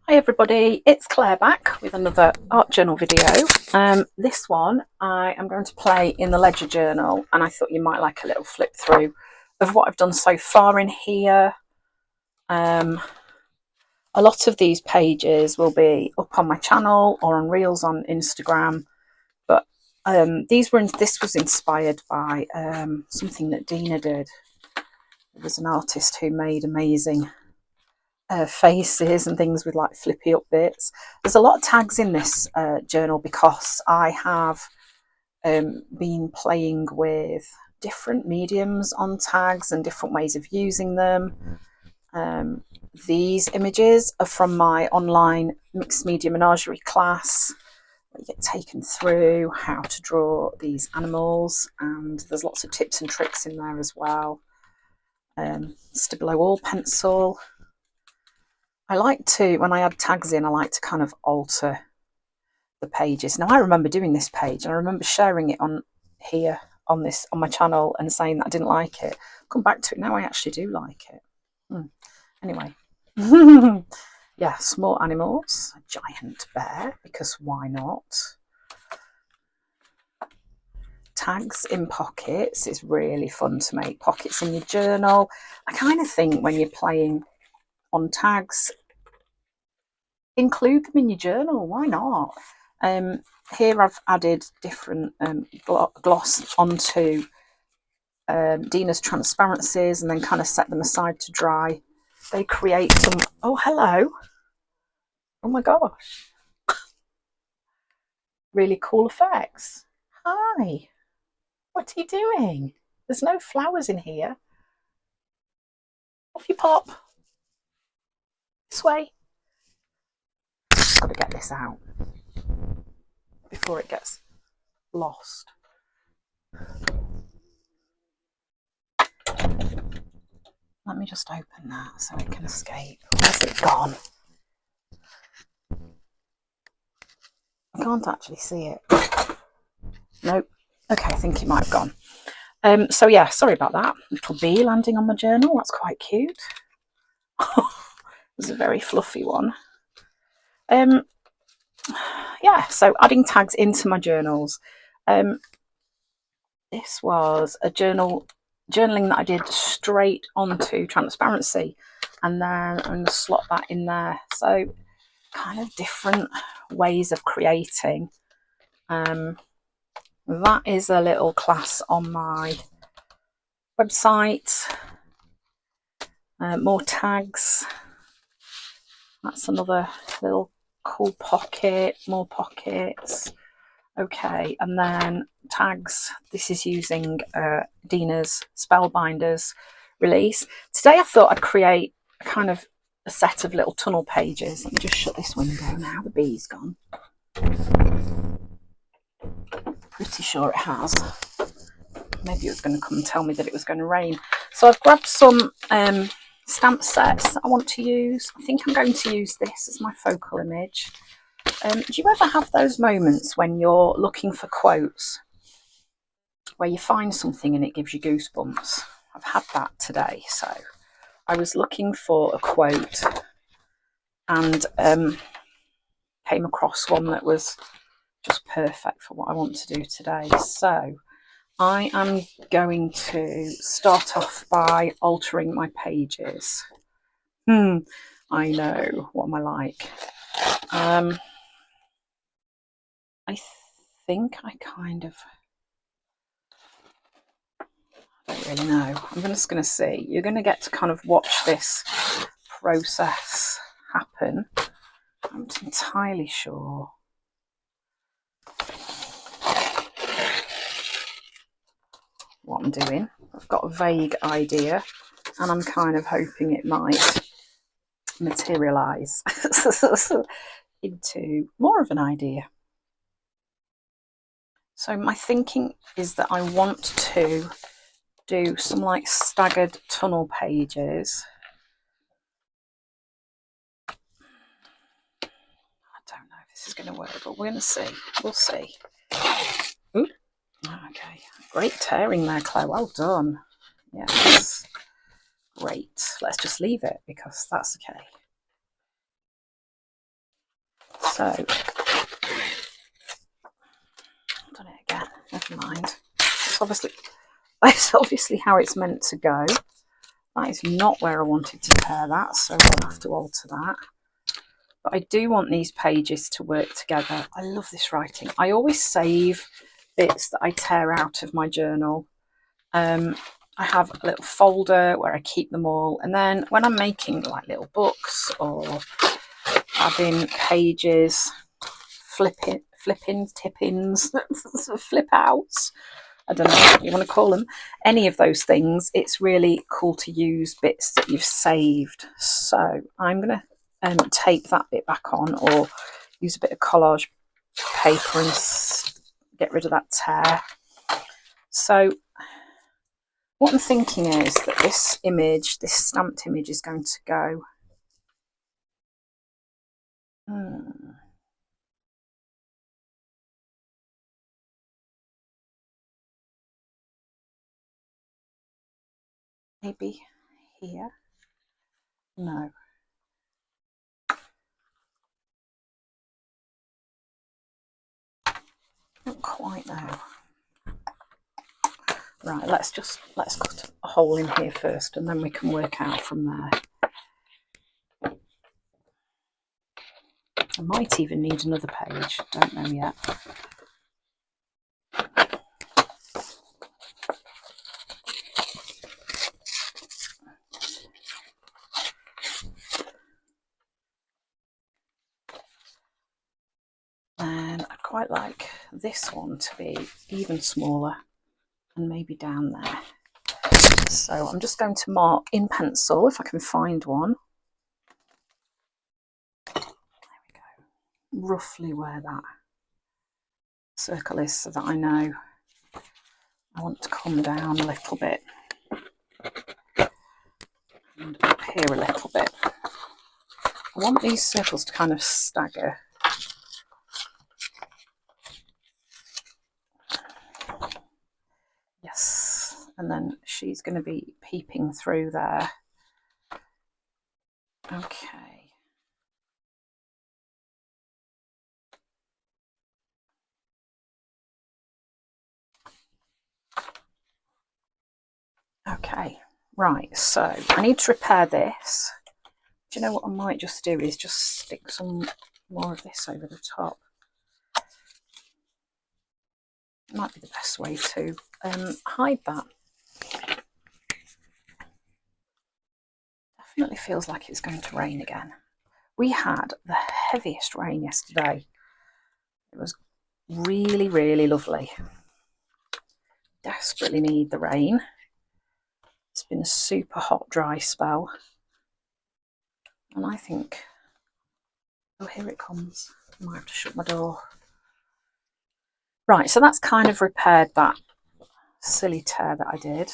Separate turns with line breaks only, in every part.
Hi everybody, it's Claire back with another art journal video. This one I am going to play in the ledger journal, and I thought you might like a little flip through of what I've done so far in here. A lot of these pages will be up on my channel or on Reels on Instagram, but this was inspired by something that Dina did. There was an artist who made amazing faces and things with like flippy up bits. There's a lot of tags in this journal because I have been playing with different mediums on tags and different ways of using them. These images are from my online mixed media menagerie class, where you get taken through how to draw these animals, and there's lots of tips and tricks in there as well. Stabilo all pencil. I like to, when I add tags in, I like to kind of alter the pages. Now I remember doing this page, and I remember sharing it on here on my channel and saying that I didn't like it. Come back to it now, I actually do like it. Anyway, yeah, small animals, a giant bear, because why not? Tags in pockets. It's really fun to make pockets in your journal. I kind of think when you're playing on tags, include them in your journal, why not? Here I've added different gloss onto Dina's transparencies and then kind of set them aside to dry. They create some, oh hello, oh my gosh, really cool effects. Hi, what are you doing? There's no flowers in here. Off you pop. This way. Got to get this out before it gets lost. Let me just open that so it can escape. Where's it gone? I can't actually see it. Nope. Okay, I think it might have gone. So yeah, sorry about that. Little bee landing on my journal. That's quite cute. It's a very fluffy one. Yeah, so adding tags into my journals. This was a journaling that I did straight onto transparency, and then I'm going to slot that in there. So kind of different ways of creating. That is a little class on my website. More tags. That's another little cool pocket, more pockets. Okay, and then tags. This is using Dina's Spellbinders release. Today I thought I'd create a kind of a set of little tunnel pages. Let me just shut this window now, the bee's gone. Pretty sure it has. Maybe it was going to come and tell me that it was going to rain. So I've grabbed some stamp sets that I want to use. I think I'm going to use this as my focal image. Do you ever have those moments when you're looking for quotes, where you find something and it gives you goosebumps? I've had that today. So I was looking for a quote and came across one that was just perfect for what I want to do today. So I am going to start off by altering my pages. I know, what am I like? I think I kind of, I don't really know. I'm just going to see. You're going to get to kind of watch this process happen. I'm not entirely sure. What I'm doing. I've got a vague idea, and I'm kind of hoping it might materialise into more of an idea. So my thinking is that I want to do some like staggered tunnel pages. I don't know if this is going to work, but we're going to see. We'll see. Ooh. Okay, great tearing there, Claire. Well done. Yes, great. Let's just leave it because that's okay. So, I've done it again, never mind. It's obviously how it's meant to go. That is not where I wanted to tear that, so I'll have to alter that. But I do want these pages to work together. I love this writing. I always save bits that I tear out of my journal. I have a little folder where I keep them all, and then when I'm making like little books or adding pages, tip-ins, flip outs, I don't know what you want to call them, any of those things, it's really cool to use bits that you've saved. So I'm going to tape that bit back on, or use a bit of collage paper and get rid of that tear. So what I'm thinking is that this image, this stamped image, is going to go maybe here. No. Not quite know. Right, let's cut a hole in here first, and then we can work out from there. I might even need another page, don't know yet. And I'd quite like this one to be even smaller and maybe down there. So I'm just going to mark in pencil, if I can find one. There we go. Roughly where that circle is, so that I know I want to come down a little bit and up here a little bit. I want these circles to kind of stagger. Yes, and then she's going to be peeping through there. Okay. Okay, right, so I need to repair this. Do you know what I might just do is just stick some more of this over the top. Might be the best way to hide that. Definitely feels like it's going to rain again. We had the heaviest rain yesterday. It was really, really lovely. Desperately need the rain. It's been a super hot, dry spell. And I think, oh, here it comes. I might have to shut my door. Right, so that's kind of repaired that silly tear that I did.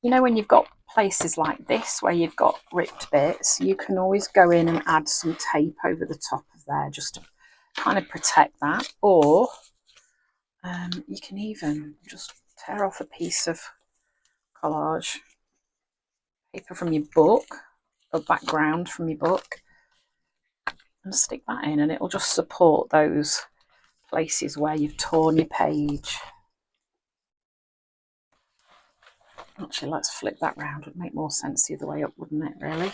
You know, when you've got places like this where you've got ripped bits, you can always go in and add some tape over the top of there just to kind of protect that. Or you can even just tear off a piece of collage paper from your book, or background from your book, and stick that in, and it'll just support those places where you've torn your page. Actually, let's flip that round. It would make more sense the other way up, wouldn't it, really?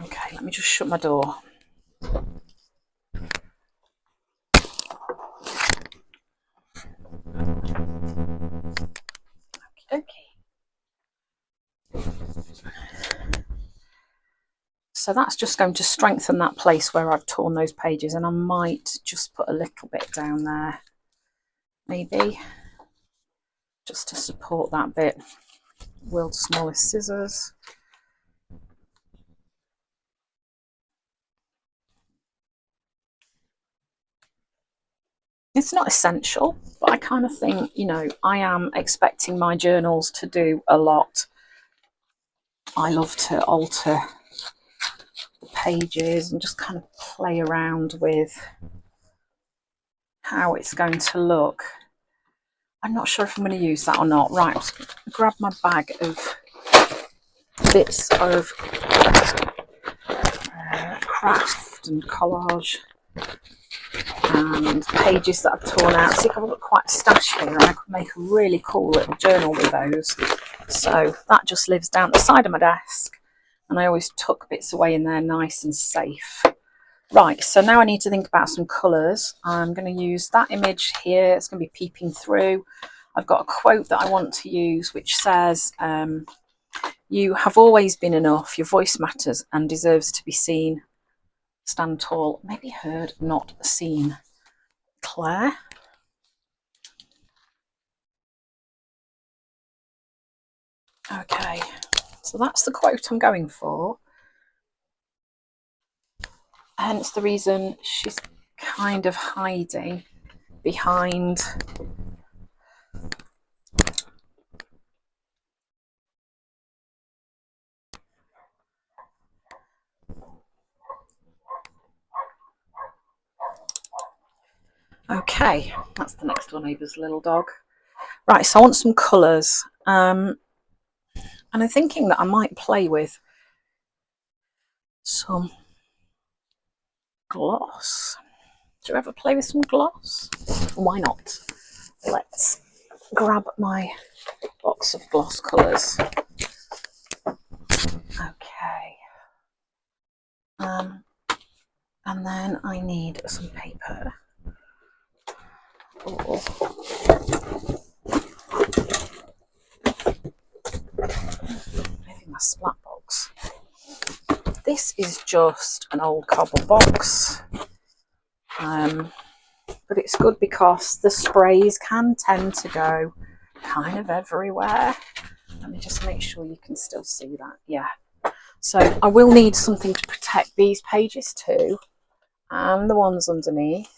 Okay, let me just shut my door. Okay. So that's just going to strengthen that place where I've torn those pages, and I might just put a little bit down there, maybe, just to support that bit. World's smallest scissors. It's not essential, but I kind of think, you know, I am expecting my journals to do a lot. I love to alter the pages and just kind of play around with how it's going to look. I'm not sure if I'm going to use that or not. Right, I'm just going to grab my bag of bits of craft and collage and pages that I've torn out. See, I've got quite a stash here and I could make a really cool little journal with those. So that just lives down the side of my desk and I always tuck bits away in there nice and safe. Right, so now I need to think about some colours. I'm going to use that image here. It's going to be peeping through. I've got a quote that I want to use which says, you have always been enough, your voice matters and deserves to be seen. Stand tall, maybe heard, not seen. Claire. Okay, so that's the quote I'm going for. Hence the reason she's kind of hiding behind okay, that's the next door neighbour's little dog. Right, so I want some colours. And I'm thinking that I might play with some gloss. Do you ever play with some gloss? Why not? Let's grab my box of gloss colours. Okay. And then I need some paper. Oh. Maybe my splat box. This is just an old cardboard box. But it's good because the sprays can tend to go kind of everywhere. Let me just make sure you can still see that. Yeah. So I will need something to protect these pages too, and the ones underneath.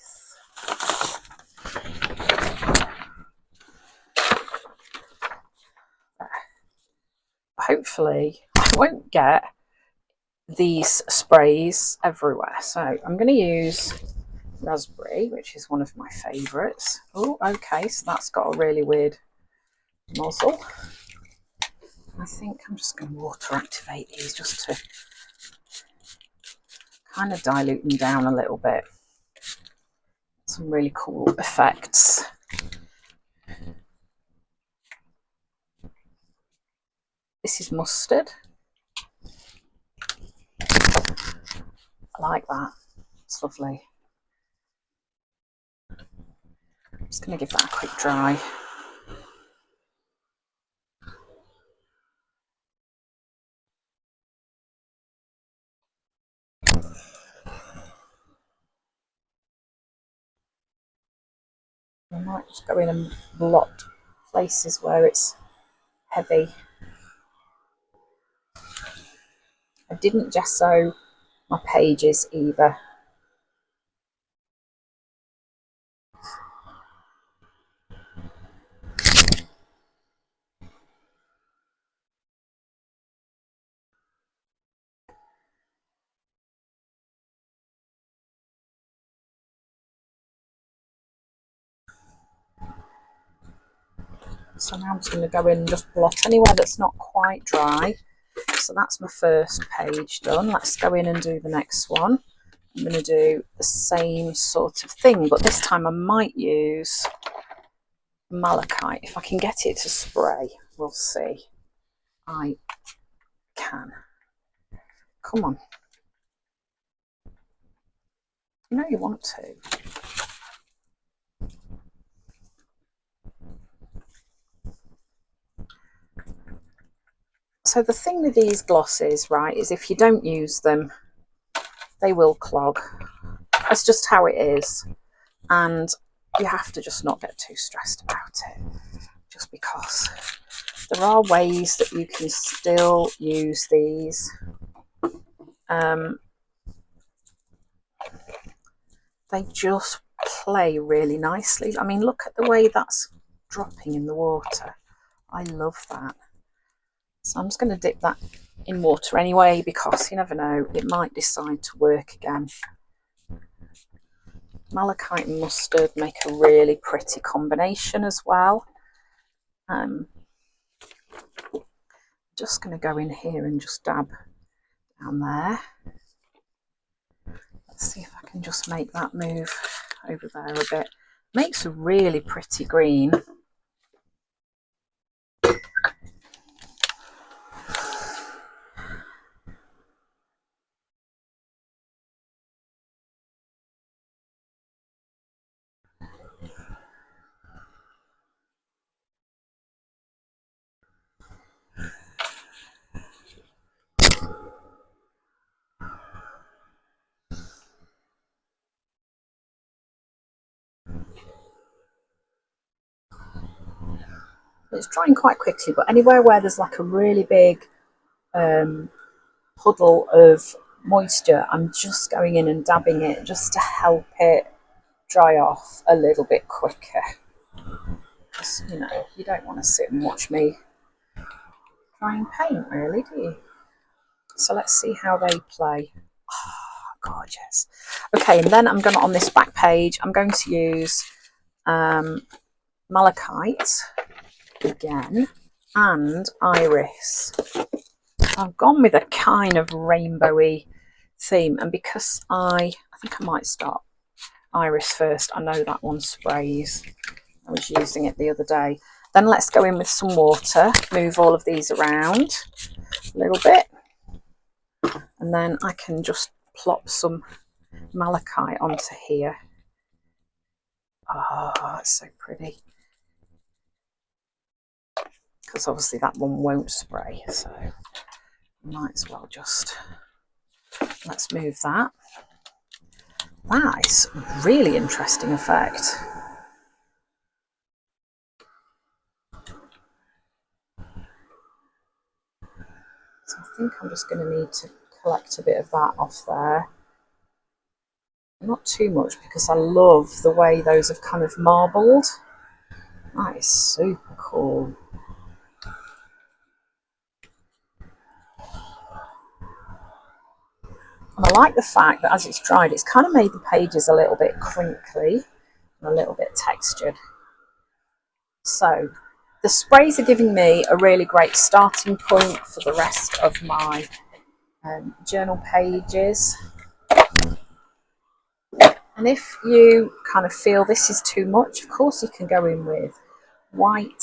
Hopefully I won't get these sprays everywhere. So I'm going to use raspberry, which is one of my favourites. Oh, okay, so that's got a really weird nozzle. I think I'm just going to water activate these just to kind of dilute them down a little bit. Some really cool effects. This is mustard. I like that. It's lovely. I'm just going to give that a quick dry. I might just go in and blot places where it's heavy. I didn't gesso my pages either. So now I'm just going to go in and just blot anywhere that's not quite dry. So that's my first page done. Let's go in and do the next one. I'm going to do the same sort of thing, but this time I might use malachite. If I can get it to spray, we'll see. I can. Come on. You know you want to. So the thing with these glosses, right, is if you don't use them, they will clog. That's just how it is. And you have to just not get too stressed about it, just because there are ways that you can still use these. They just play really nicely. I mean, look at the way that's dropping in the water. I love that. So I'm just going to dip that in water anyway, because you never know, it might decide to work again. Malachite and mustard make a really pretty combination as well. Just going to go in here and just dab down there. Let's see if I can just make that move over there a bit. Makes a really pretty green. It's drying quite quickly, but anywhere where there's like a really big puddle of moisture, I'm just going in and dabbing it just to help it dry off a little bit quicker. Because, you know, you don't want to sit and watch me drying paint, really, do you? So let's see how they play. Oh, gorgeous. Okay, and then I'm going to, on this back page, I'm going to use malachite again and iris. I've gone with a kind of rainbowy theme, and because I think I might start iris first. I know that one sprays. I was using it the other day. Then let's go in with some water, move all of these around a little bit, and then I can just plop some malachite onto here. Oh, it's so pretty. Because obviously that one won't spray, so might as well just, let's move that. That is a really interesting effect. So I think I'm just going to need to collect a bit of that off there. Not too much, because I love the way those have kind of marbled. That is super cool. And I like the fact that as it's dried, it's kind of made the pages a little bit crinkly and a little bit textured. So the sprays are giving me a really great starting point for the rest of my journal pages. And if you kind of feel this is too much, of course you can go in with white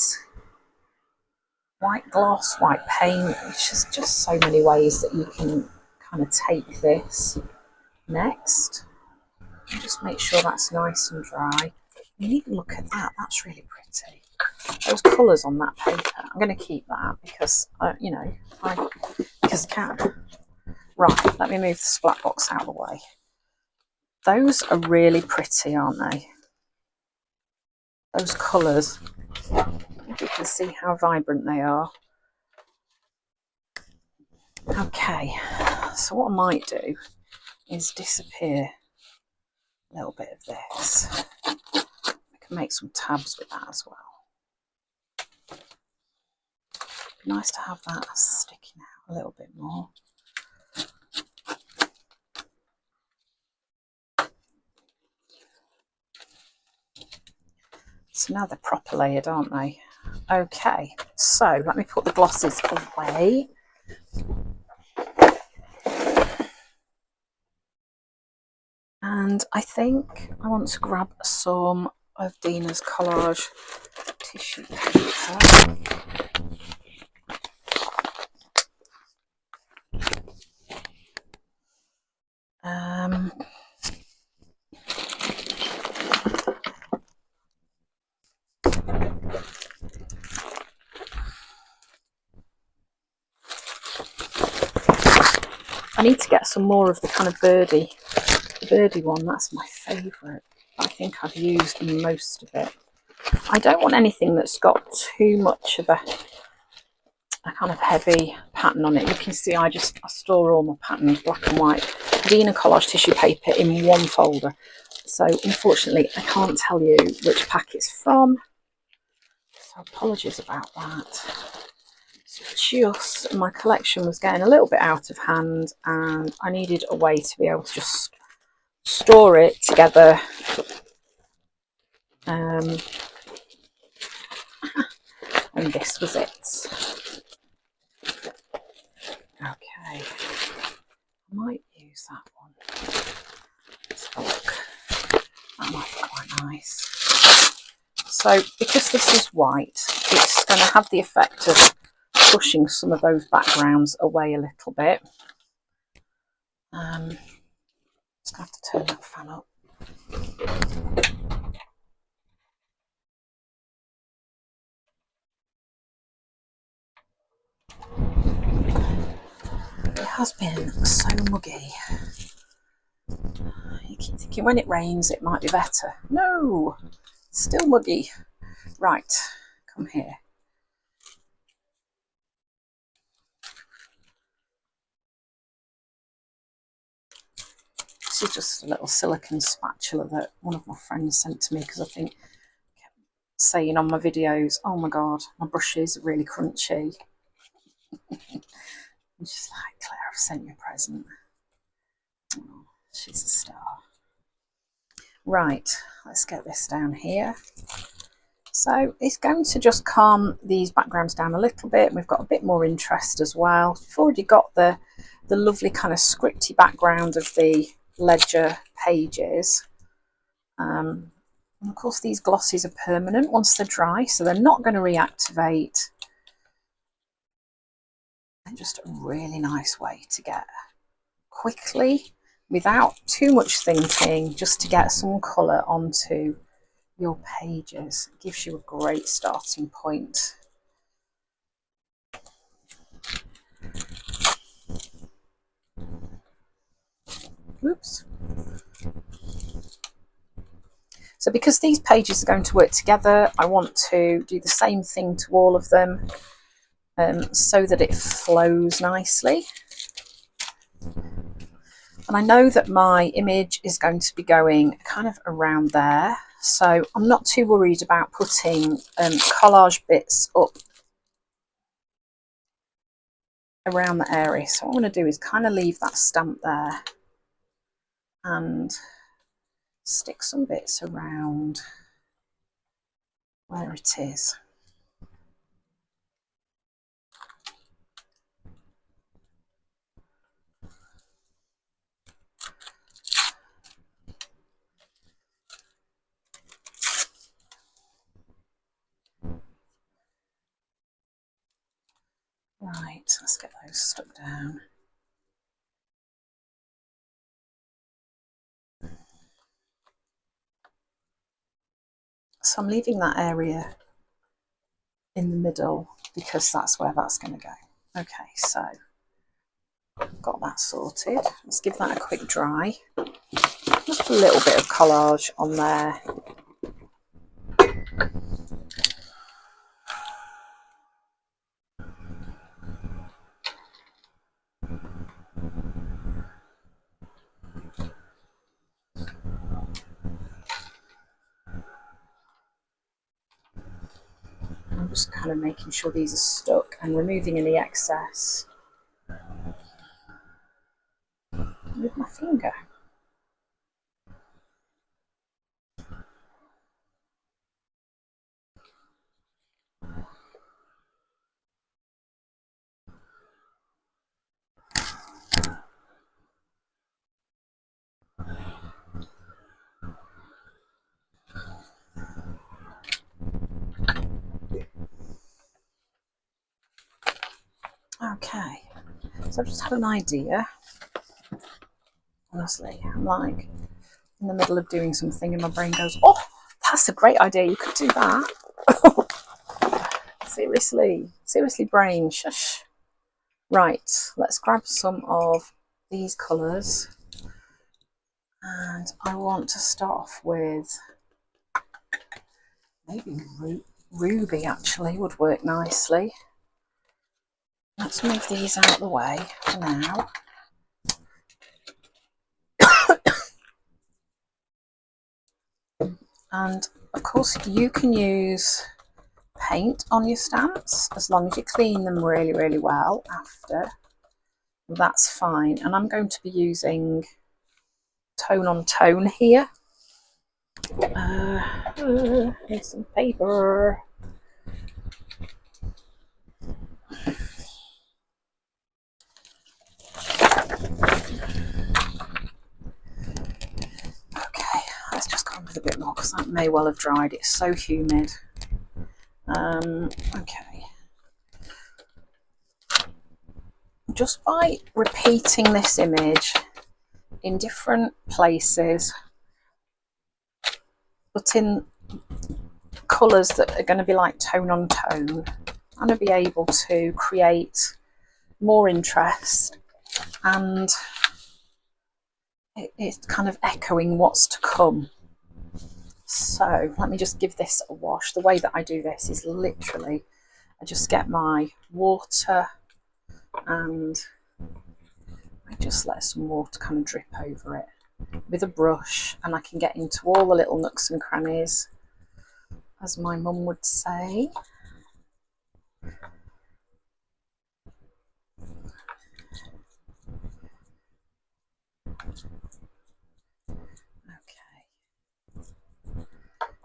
gloss, white paint. It's just so many ways that you can kind of take this. Next, just make sure that's nice and dry. You need to look at that. That's really pretty. Those colours on that paper. I'm going to keep that because you know, because I can. Right, let me move the splat box out of the way. Those are really pretty, aren't they? Those colours. If you can see how vibrant they are. Okay, so what I might do is disappear a little bit of this. I can make some tabs with that as well. Be nice to have that sticking out a little bit more. So now they're proper layered, aren't they? Okay, so let me put the glosses away. And I think I want to grab some of Dina's Collage tissue paper. I need to get some more of the kind of birdie one. That's my favourite. I think I've used most of it. I don't want anything that's got too much of a kind of heavy pattern on it. You can see I store all my patterns, black and white, Dina Collage tissue paper in one folder. So unfortunately I can't tell you which pack it's from. So apologies about that. Just my collection was getting a little bit out of hand and I needed a way to be able to just store it together. And this was it. Okay, I might use that one. nice. So because this is white, it's going to have the effect of pushing some of those backgrounds away a little bit. Just have to turn that fan up. It has been so muggy. You keep thinking when it rains it might be better. No, still muggy. Right, come here. This is just a little silicone spatula that one of my friends sent to me because I think I kept saying on my videos, oh my god, my brushes are really crunchy. I'm just like, Claire, I've sent you a present. Oh, she's a star. Right, let's get this down here. So it's going to just calm these backgrounds down a little bit. We've got a bit more interest as well. We've already got the lovely kind of scripty background of the ledger pages. And of course these glosses are permanent once they're dry, so they're not going to reactivate. And just a really nice way to get quickly, without too much thinking, just to get some colour onto your pages. It gives you a great starting point. Oops. So because these pages are going to work together, I want to do the same thing to all of them so that it flows nicely. And I know that my image is going to be going kind of around there, so I'm not too worried about putting collage bits up around the area. So what I'm going to do is kind of leave that stamp there and stick some bits around where it is. Right, let's get those stuck down. So I'm leaving that area in the middle because that's where that's going to go. Okay, so I've got that sorted. Let's give that a quick dry. Just a little bit of collage on there. I'm just kind of making sure these are stuck and removing any excess with my finger. Okay, so I've just had an idea. Honestly, I'm like in the middle of doing something and my brain goes, oh, that's a great idea, you could do that. Seriously brain, shush. Right, let's grab some of these colours, and I want to start off with maybe ruby actually would work nicely. Let's move these out of the way for now. And of course you can use paint on your stamps as long as you clean them really, really well after. That's fine. And I'm going to be using tone on tone here. Here's some paper. Okay, let's just go on with a bit more because that may well have dried. It's so humid. Okay. Just by repeating this image in different places, but in colours that are going to be like tone on tone, I'm going to be able to create more interest, and it's kind of echoing what's to come. So let me just give this a wash. The way that I do this is literally, I just get my water and I just let some water kind of drip over it with a brush, and I can get into all the little nooks and crannies, as my mum would say.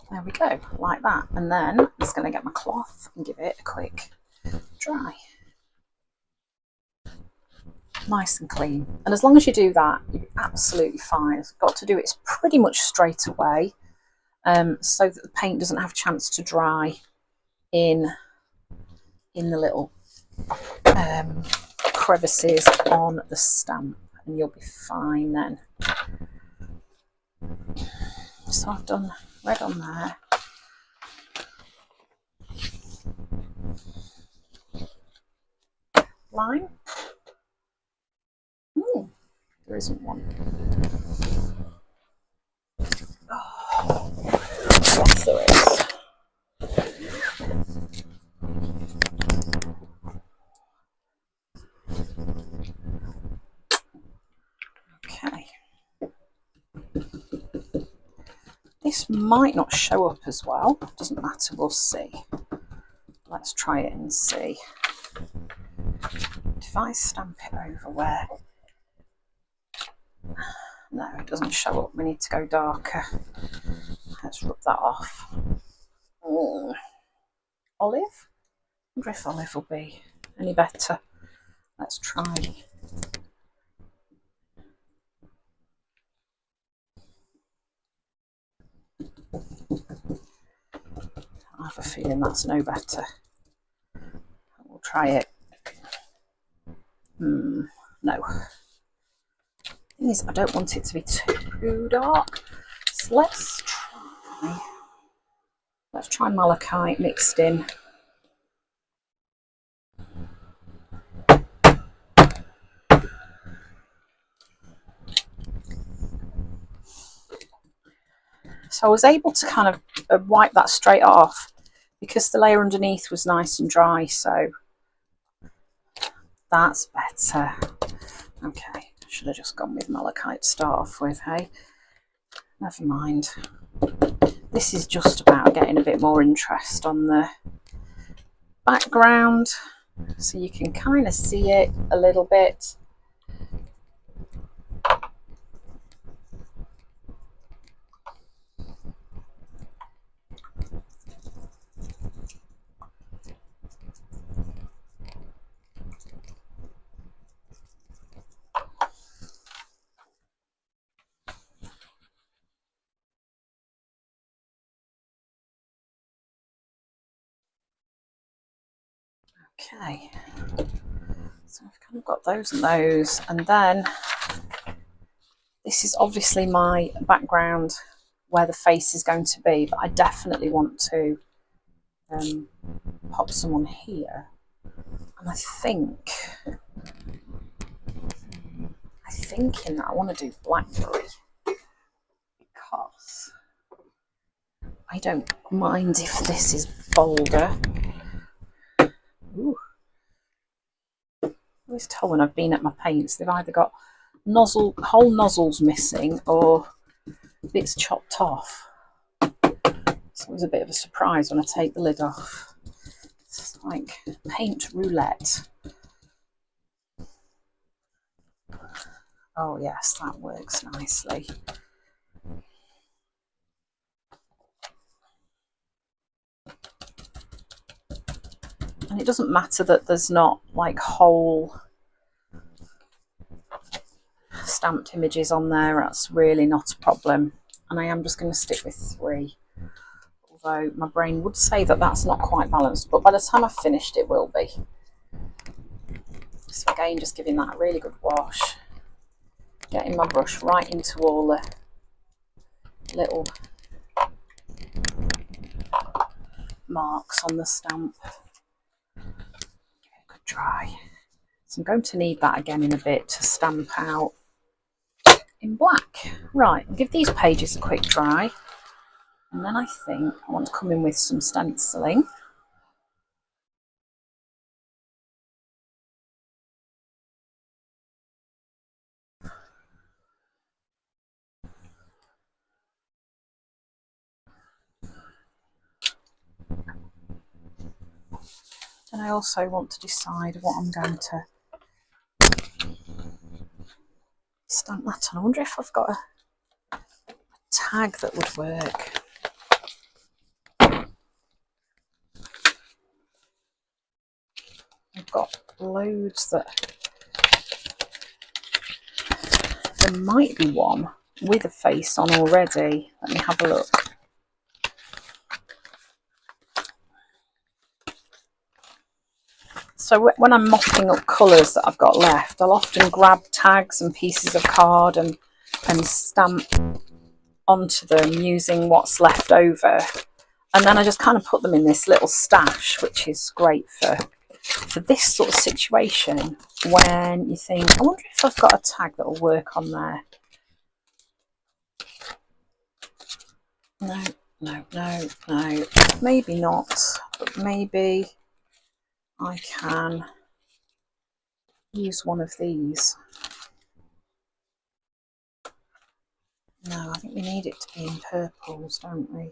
There we go, like that. And then I'm just going to get my cloth and give it a quick dry. Nice and clean. And as long as you do that, you're absolutely fine. You've got to do it pretty much straight away, so that the paint doesn't have a chance to dry in the little crevices on the stamp, and you'll be fine then. So I've done red on there. Line. There isn't one. Oh, yes, there is. Okay. This might not show up as well. Doesn't matter, we'll see. Let's try it and see. If I stamp it over where... No, it doesn't show up. We need to go darker. Let's rub that off. Olive? I wonder if olive will be any better. Let's try. I have a feeling that's no better. We'll try it. No. Thing is, I don't want it to be too dark. So let's try malachite mixed in. So I was able to kind of wipe that straight off because the layer underneath was nice and dry, so that's better. Okay, should have just gone with malachite to start off with, hey? Never mind. This is just about getting a bit more interest on the background, so you can kind of see it a little bit. Okay, so I've kind of got those and those, and then this is obviously my background where the face is going to be, but I definitely want to pop some on here, and I think in that I want to do blackberry, because I don't mind if this is bolder. Ooh. I always tell when I've been at my paints, they've either got whole nozzles missing or bits chopped off. So it was a bit of a surprise when I take the lid off. It's like paint roulette. Oh yes, that works nicely. And it doesn't matter that there's not like whole stamped images on there, that's really not a problem. And I am just going to stick with 3. although my brain would say that that's not quite balanced, but by the time I've finished it will be. So again, just giving that a really good wash, getting my brush right into all the little marks on the stamp. Give it a good dry. So I'm going to need that again in a bit to stamp out in black. Right, I'll give these pages a quick dry, and then I think I want to come in with some stenciling. And I also want to decide what I'm going to stamp that on. I wonder if I've got a tag that would work. I've got loads that... There might be one with a face on already. Let me have a look. So when I'm mopping up colours that I've got left, I'll often grab tags and pieces of card and stamp onto them using what's left over. And then I just kind of put them in this little stash, which is great for this sort of situation when you think, I wonder if I've got a tag that will work on there. No. Maybe not, but maybe I can use one of these. No, I think we need it to be in purples, don't we?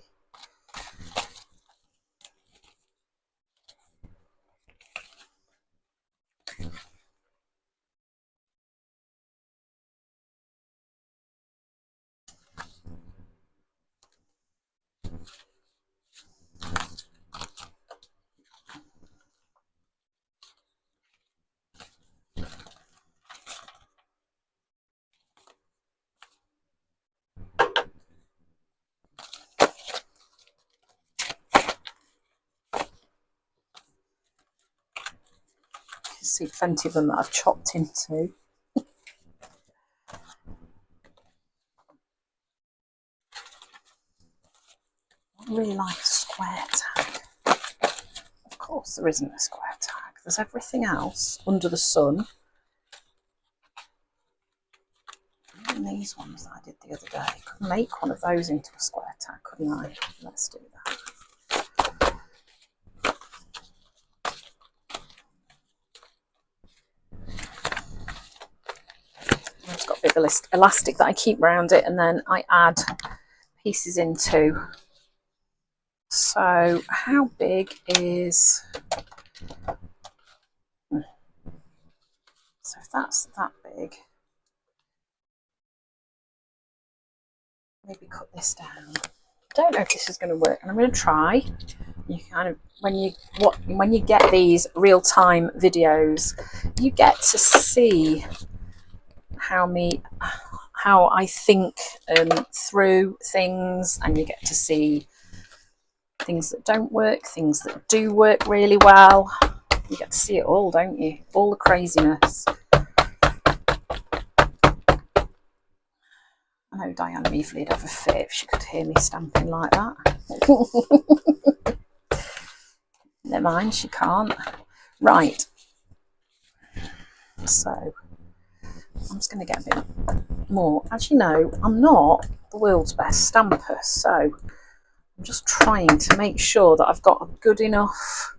See plenty of them that I've chopped into. I really like a square tag. Of course there isn't a square tag. There's everything else under the sun. And these ones that I did the other day. I could make one of those into a square tag, couldn't I? Let's do that. I've got a bit of elastic that I keep around it, and then I add pieces into. So how big is... So if that's that big, maybe cut this down. I don't know if this is going to work, and I'm going to try. You kind of, when you get these real-time videos, you get to see how I think through things, and you get to see things that don't work, things that do work really well. You get to see it all, don't you? All the craziness. I know Diana Meafley would have a fit if she could hear me stamping like that. Never mind, she can't. Right. So I'm just going to get a bit more. As you know, I'm not the world's best stamper, so I'm just trying to make sure that I've got a good enough...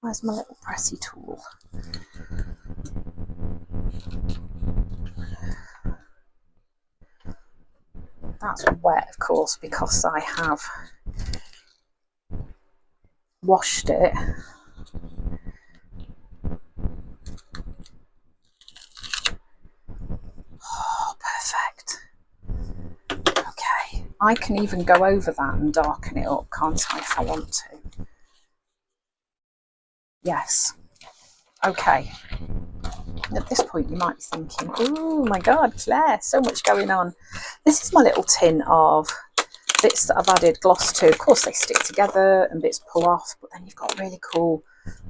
Where's my little pressy tool? That's wet, of course, because I have washed it. Oh, perfect. Okay, I can even go over that and darken it up, can't I, if I want to? Yes. Okay. At this point you might be thinking, oh my god, Claire, so much going on. This is my little tin of bits that I've added gloss to. Of course they stick together and bits pull off, but then you've got really cool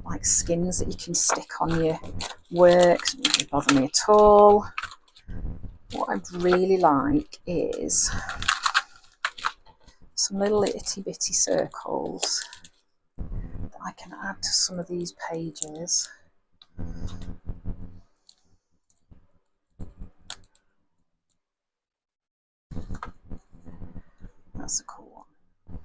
like skins that you can stick on your work. It doesn't really bother me at all. What I'd really like is some little itty bitty circles that I can add to some of these pages. That's a cool one.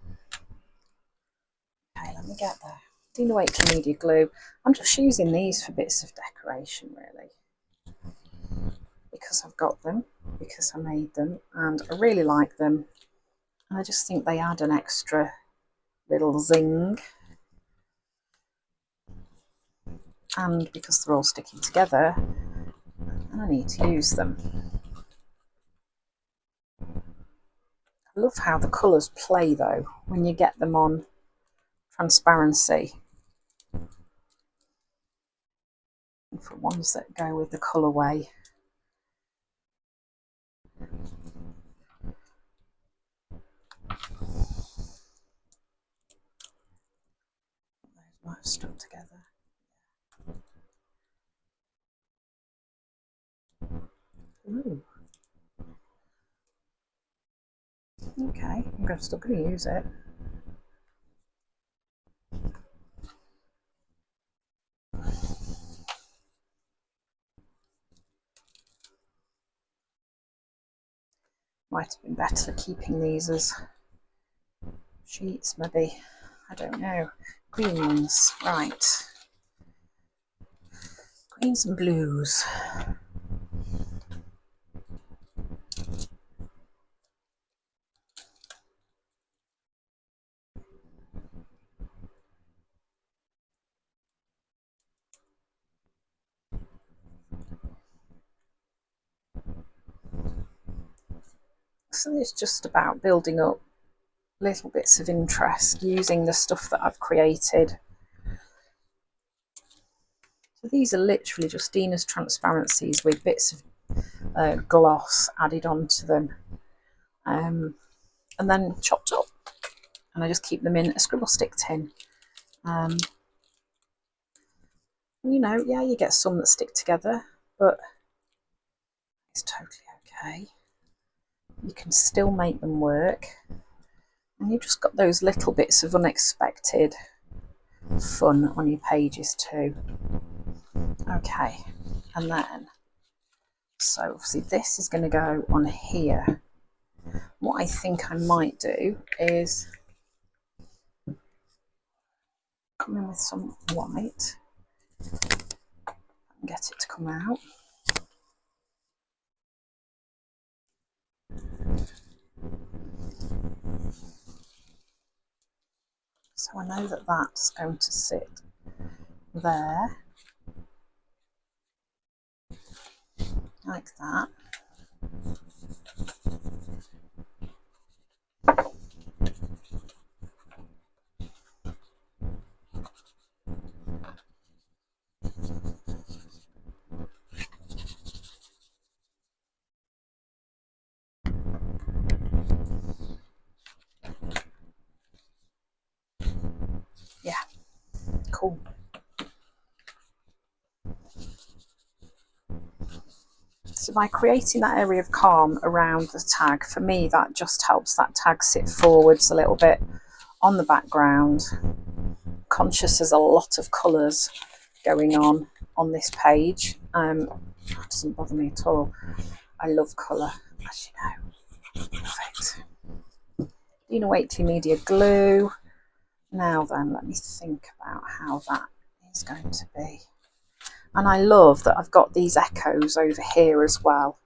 Okay, let me get there. Dina Wakley Media Glue. I'm just using these for bits of decoration really, because I've got them, because I made them, and I really like them. And I just think they add an extra little zing. And because they're all sticking together, I need to use them. I love how the colours play though when you get them on transparency. And for ones that go with the colourway. Those might have stuck together. Ooh. Okay, I'm still going to use it. Might have been better keeping these as sheets, maybe. I don't know. Greens, right. Greens and blues. So it's just about building up little bits of interest using the stuff that I've created. So these are literally just Dina's transparencies with bits of gloss added onto them, and then chopped up, and I just keep them in a scribble stick tin. You know, yeah, you get some that stick together, but it's totally okay. You can still make them work, and you've just got those little bits of unexpected fun on your pages too. Okay, and then, so obviously this is going to go on here. What I think I might do is come in with some white and get it to come out. So I know that that's going to sit there, like that. Yeah, cool. So by creating that area of calm around the tag, for me that just helps that tag sit forwards a little bit on the background. Conscious there's a lot of colours going on this page. It doesn't bother me at all. I love colour, as you know. Perfect. Dina Wakley Media Glue. Now then, let me think about how that is going to be. And I love that I've got these echoes over here as well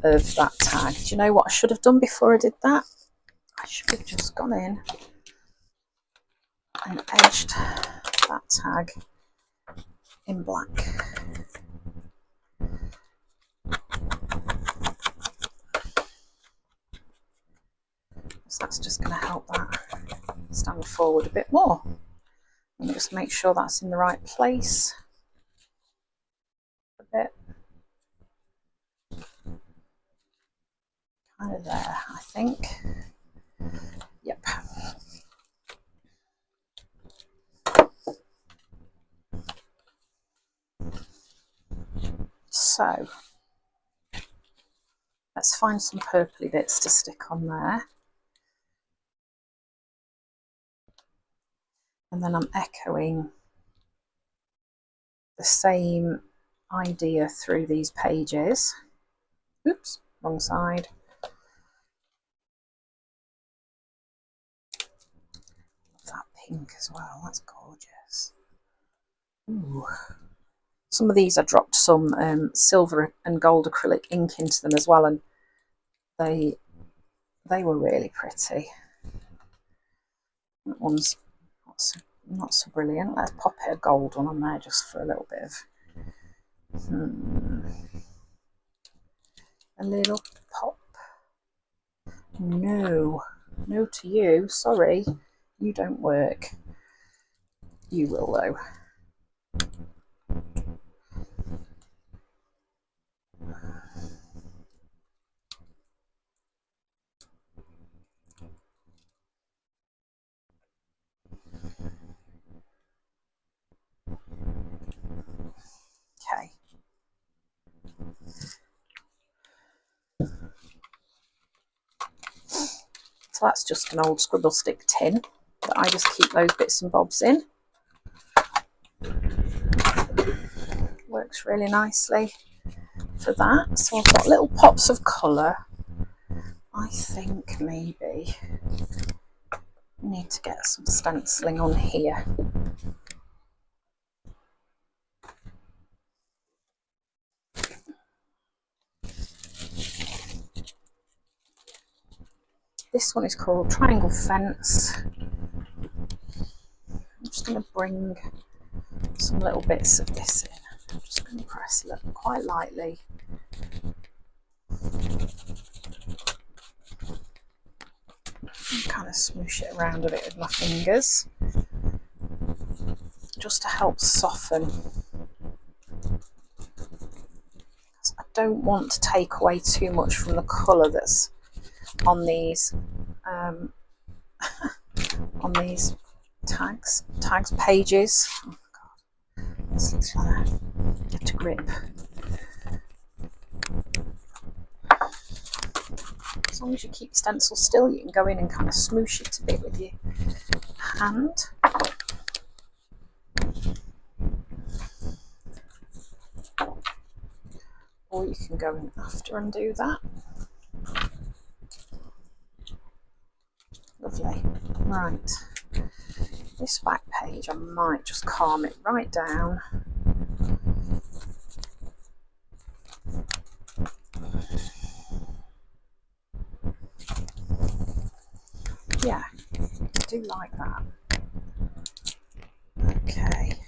of that tag. Do you know what I should have done before I did that? I should have just gone in and edged that tag in black. So that's just going to help that stand forward a bit more. And just make sure that's in the right place a bit. kind of there, I think. Yep. So let's find some purpley bits to stick on there. And then I'm echoing the same idea through these pages. Oops, wrong side. That pink as well, that's gorgeous. Ooh. Some of these I dropped some silver and gold acrylic ink into them as well, and they were really pretty. That one's not so brilliant. Let's pop a gold one on there just for a little bit of a little pop. No to you, sorry, you don't work. You will though. Okay. So that's just an old scribble stick tin that I just keep those bits and bobs in. Works really nicely for that. So I've got little pops of colour. I think maybe I need to get some stenciling on here. This one is called Triangle Fence. I'm just going to bring some little bits of this in. I'm just going to press it quite lightly. And kind of smoosh it around a bit with my fingers, just to help soften. I don't want to take away too much from the colour that's on these on these tags pages. Oh God, this looks like get a grip. As long as you keep your stencil still, you can go in and kind of smoosh it a bit with your hand. Or you can go in after and do that. Lovely. Right. This back page, I might just calm it right down. Yeah, I do like that. Okay.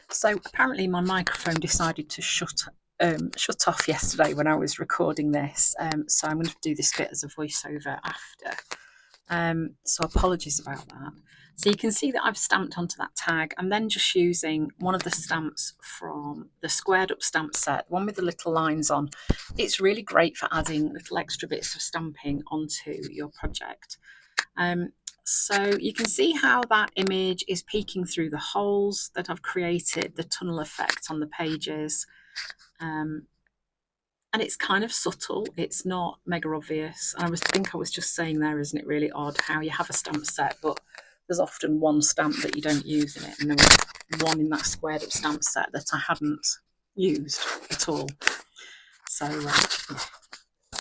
So apparently my microphone decided to shut off yesterday when I was recording this. So I'm going to do this bit as a voiceover after. So apologies about that. So you can see that I've stamped onto that tag. I'm then just using one of the stamps from the squared up stamp set, one with the little lines on. It's really great for adding little extra bits of stamping onto your project. So you can see how that image is peeking through the holes that I've created, the tunnel effect on the pages. And and it's kind of subtle. It's not mega obvious. And I was just saying there, isn't it really odd how you have a stamp set, but there's often one stamp that you don't use in it, and there was one in that squared up stamp set that I hadn't used at all. So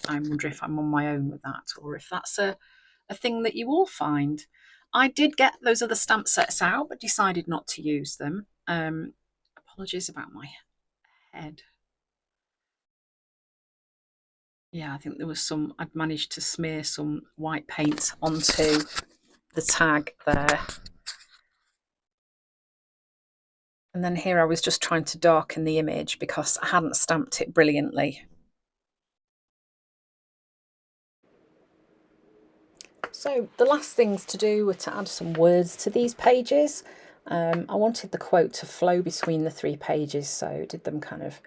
I wonder if I'm on my own with that, or if that's a thing that you all find. I did get those other stamp sets out, but decided not to use them. Apologies about my head. Yeah, I think there was I'd managed to smear some white paint onto the tag there. And then here I was just trying to darken the image because I hadn't stamped it brilliantly. So the last things to do were to add some words to these pages. I wanted the quote to flow between the 3 pages, so did them kind of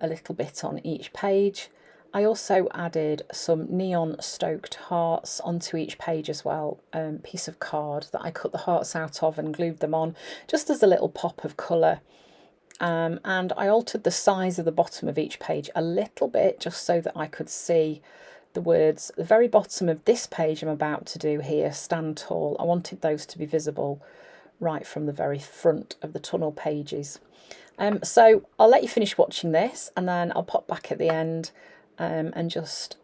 a little bit on each page. I also added some neon stoked hearts onto each page as well, piece of card that I cut the hearts out of and glued them on just as a little pop of colour. And I altered the size of the bottom of each page a little bit just so that I could see the words. The very bottom of this page I'm about to do here, stand tall, I wanted those to be visible right from the very front of the tunnel pages. So I'll let you finish watching this, and then I'll pop back at the end and just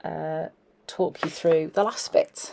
talk you through the last bit.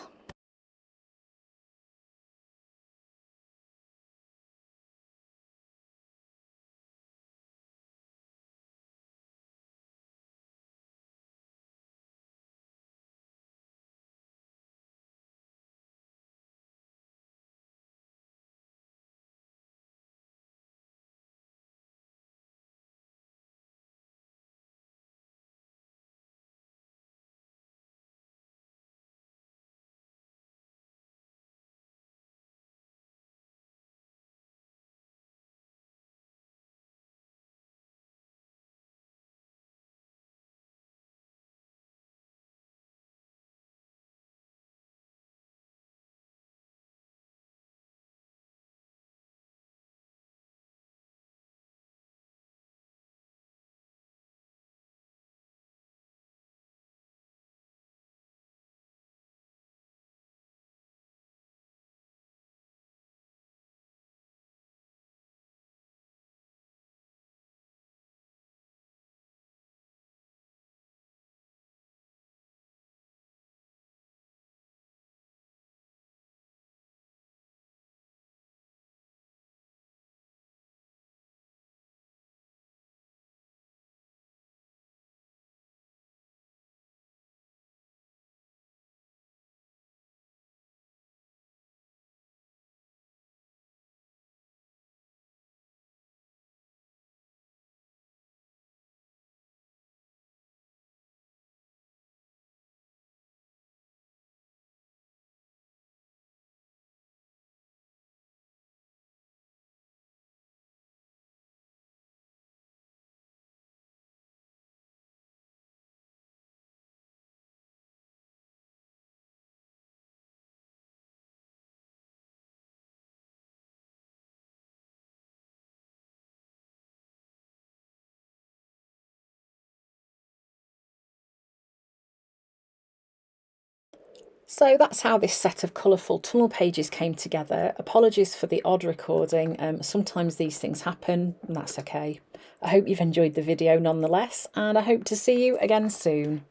So that's how this set of colourful tunnel pages came together. Apologies for the odd recording. Sometimes these things happen, and that's okay. I hope you've enjoyed the video nonetheless, and I hope to see you again soon.